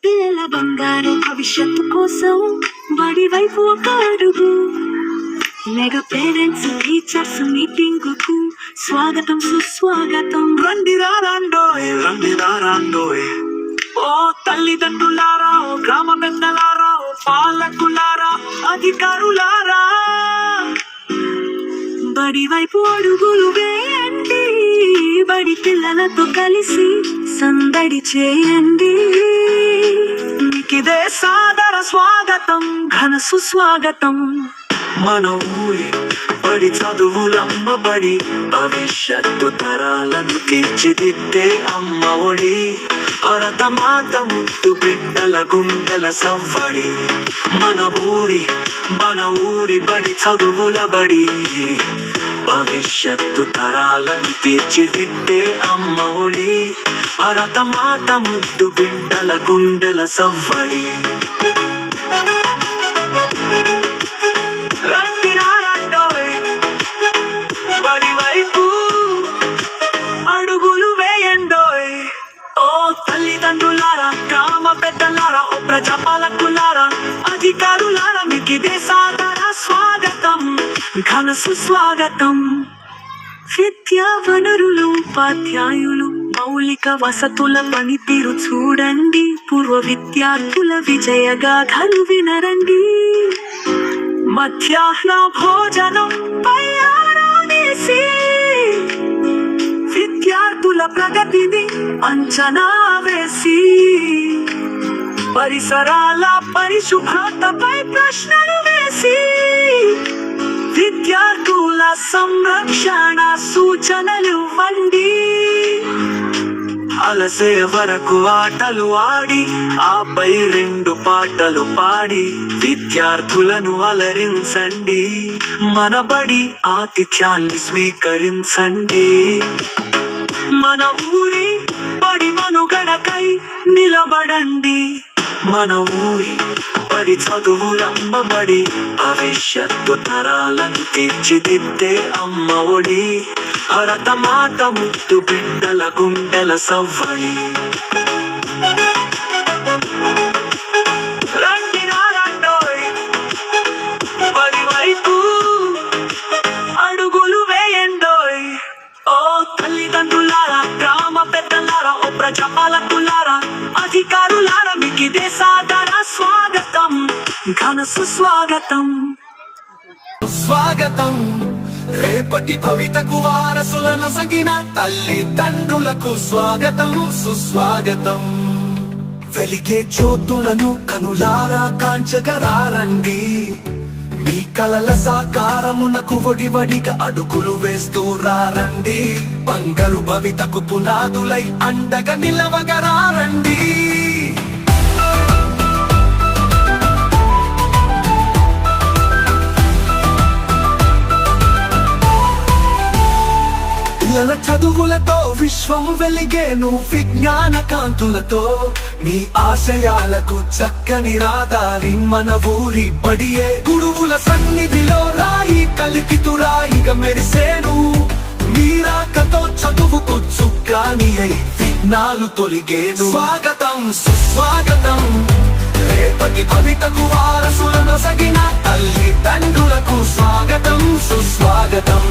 పిల్లల బంగారు భవిష్యత్తు కోసం బడి వైపు ఒక అడుగు. మెగా పేరెంట్స్ టీచర్స్ మీటింగ్ కు స్వాగతం సుస్వాగతం. రండిరారండోయ్ ఓ తల్లిదండ్రులారా, ఓ గ్రామ పెద్దలారా, ఓ పాలకులారా, అధికారులారా, బడి వైపు అడుగులు వేయండి. బడి పిల్లలతో కలిసి సందడి చేయండి. మీకిదే సాదర స్వాగతం, ఘన సుస్వాగతం. మన ఊరి బడి చదువులమ్మ బడి, భవిష్యత్తు తరాలను తీర్చిదిద్దే అమ్మ ఒడి. భరతమాత ముద్దు బిడ్డల గుండెల సవ్వడి. మన ఊరి బడి చదువుల బడి, భవిష్యత్తు తరాలను తీర్చిదిద్దే అమ్మ ఒడి. భరతమాత ముద్దు బిడ్డల గుండెల సవ్వడి. బడి వైపు అడుగులు వేయండోయ్ ఓ తల్లిదండ్రులారా, గ్రామ పెద్దలారా, ఓ ప్రజాపాలకులారా, అధికారులారా, మీకిదే సాదర స్వాగతం, ఘన సుస్వాగతం. విద్యా వనరులు, ఉపాధ్యాయులు, మౌలిక వసతుల పనితీరు చూడండి. పూర్వ విద్యార్థుల విజయ గాథలు వినరండి. మధ్యాహ్న భోజనం పై ఆరా వేసి విద్యార్థుల ప్రగతిని అంచనా వేసి, పరిసరాల పరిశుభ్రతపై ప్రశ్నలు వేసి, విద్యార్థుల సంరక్షణ సూచనలు ఇవ్వండి. అలసే వరకు ఆటలు ఆడి, ఆపై 2 పాటలు పాడి, విద్యార్థులను అలరించండి. మన బడి ఆతిథ్యాన్ని స్వీకరించండి. మన ఊరి బడి మనుగడకై నిలబడండి. మన ఊరి బడి చదువులమ్మ బడి, భవిష్యత్తు తరాలను తీర్చిదిద్దే అమ్మ ఒడి. భరతమాత ముద్దు బిడ్డల గుండెల సవ్వడి. రండిరారండోయ్ బడి వైపు అడుగులు వేయండోయ్ ఓ తల్లిదండ్రులారా, గ్రామ పెద్దలారా, ఓ ప్రజాపాలకులారా, అధికారులారా, మీకిదే సాదర స్వాగతం, ఘన సుస్వాగతం. స్వాగతం రేపటి భవితకు వారసులను సగిన తల్లిదండ్రులకు స్వాగతం సుస్వాగతం. వెలిగే జ్యోతులను కనులారా కాంచగరారండి. మీ కలల సాకారమునకు వడివడిగా అడుగులు వేస్తూ రారండి. బంగారు భవితకు పునాదులై అండగా నిలవగరారండి. పిల్లల చదువులతో విశ్వం వెలిగేను విజ్ఞాన కాంతులతో. మీ ఆశయాలకు చక్కని రాదారి మన ఊరి బడియే. గురువుల సన్నిధిలో రాయి కలిపితురాయిగా మెరిసేను. మీరాకతో చదువుకు చుక్కాని అయి విఘ్నాలు తొలిగేను. స్వాగతం సుస్వాగతం రేపటి భవితకు వారసులను సగిన తల్లిదండ్రులకు స్వాగతం సుస్వాగతం.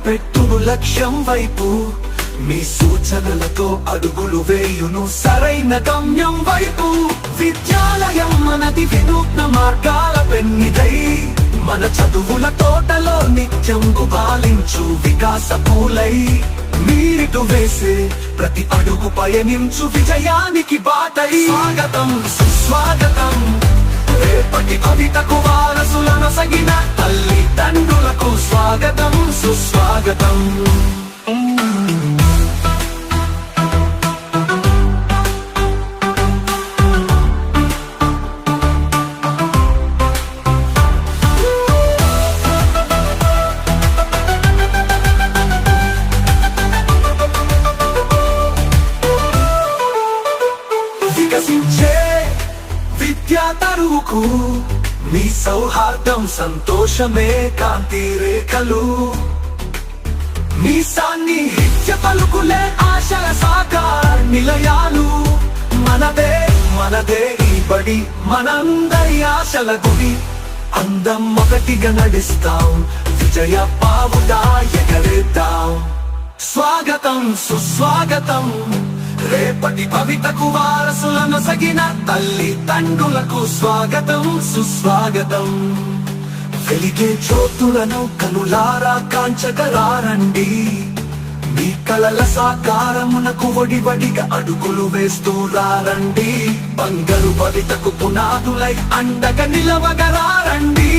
పెట్టును లక్ష్యం వైపు, మీ సూచనలతో అడుగులు వేయును సరైన గమ్యం వైపు. విద్యాలయం మనది వినూత్న మార్గాల పెన్నిదై, మన చదువుల తోటలో నిత్యం గుబాలించు వికాస పూలై. మీరిటు వేసే ప్రతి అడుగు పయనించు విజయానికి బాటై. స్వాగతం సుస్వాగతం రేపటి భవితకు వారసులను సగిన తల్లిదండ్రులకు స్వాగతం సుస్వాగతం. వికసించే విద్యా తరువుకు మీ సౌహార్దం సంతోషమే కాంతి రేఖలు మీ సాన్నిహిత్య పలుకులే ఆశల సాకార నిలయాలు మనదే మనదే ఈ బడి మనందరి ఆశల గుడి అందం ఒకటిగా నడిస్తాం విజయ పావుగా ఎగరేద్దాం స్వాగతం సుస్వాగతం రేపటి భవితకు వారసులను సగిన తల్లి తండ్రులకు స్వాగతం సుస్వాగతం వెలిగే జ్యోతులను కనులారా కాంచగరారండి మీ కలల సాకారమునకు వడివడిగా అడుగులు వేస్తూ రారండి బంగారు భవితకు పునాదులై అండగా నిలవగరారండి